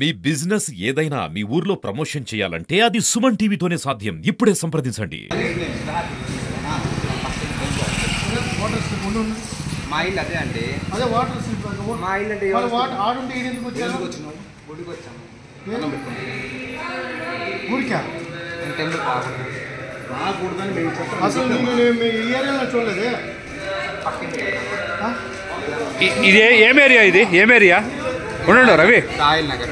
మీ business ఏదైనా మీ ఊర్లో promotion చేయాలంటే అది సుమన్ టీవీతోనే సాధ్యం. ఇప్పుడే సంప్రదించండి. మా ఇల్లు అదే అండి. అదే వాటర్ స్లిప్ మా ఇల్లు అంటే ఆడుంటే ఎందుకు వచ్చాను? గుడికి వచ్చాము. ఊరికా టెంపుల్ రాకూడదని అసలు నేను ఈ ఏరియాలో చూడలేదే. ఇది ఏం ఏరియా? ఇది ఏం ఏరియా? ఉండండి రవి. రాయల్ నగర్.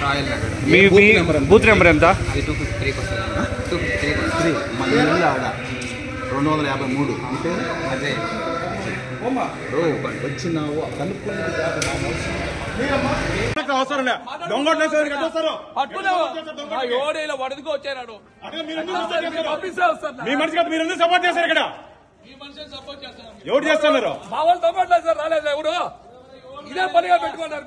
రాయల్ నగర్. మీ బూత్ నెంబర్ ఎంత? అది 253 వస్తుంది. 253 మన ఇల్లు ఆడ 253 అంటే అదే వచ్చినావు మీ మనిషి మీరు ఎందుకు సపోర్ట్ చేస్తారు? ఇక్కడ ఎవరు చేస్తున్నారు? మా వాళ్ళు తప్పట్లేదు సార్, రాలేదు ఎవరు. ఇదే పనిగా పెట్టుకున్నారు.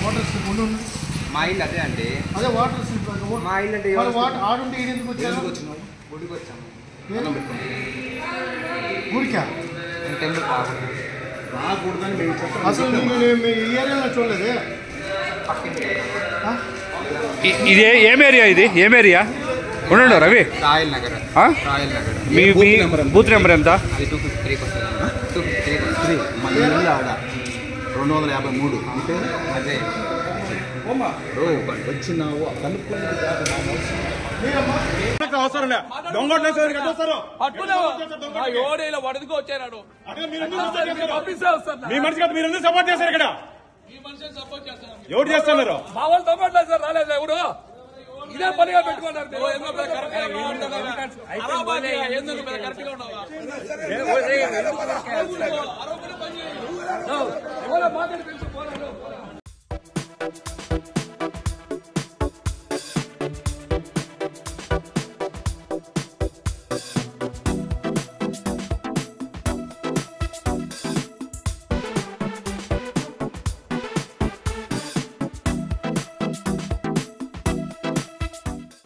వాటర్ స్లిప్ మా ఇల్లు అదే అండి. అదే వాటర్ స్లిప్ మా ఇల్లు అంటే ఆడుంటే ఎందుకు వచ్చాను? గుడికి వచ్చాము. ఊరికా టెంపుల్ రాకూడదని అసలు నేను ఈ ఏరియాలో చూడలేదే. ఇది ఏం ఏరియా? ఇది ఏం ఏరియా? ఉండండి రవి. రాయల్ నగర్. రాయల్ నగర్. మీ బూత్ నెంబర్ ఎంత? అది 253 వస్తుంది. 253 మన ఇల్లు ఆడ 253 అంటే అదే వచ్చినావు అవసరం లే. ఎవడైనా వడదికి వచ్చాడు. మీ మనిషి మీరు ఎందుకు సపోర్ట్ చేస్తారు? ఇక్కడ ఎవరు చేస్తున్నారు? మా వాళ్ళు తప్పట్లేదు సార్, రాలేదు ఎవరు. ఇదే పనిగా పెట్టుకున్నారు. మాట్లాడి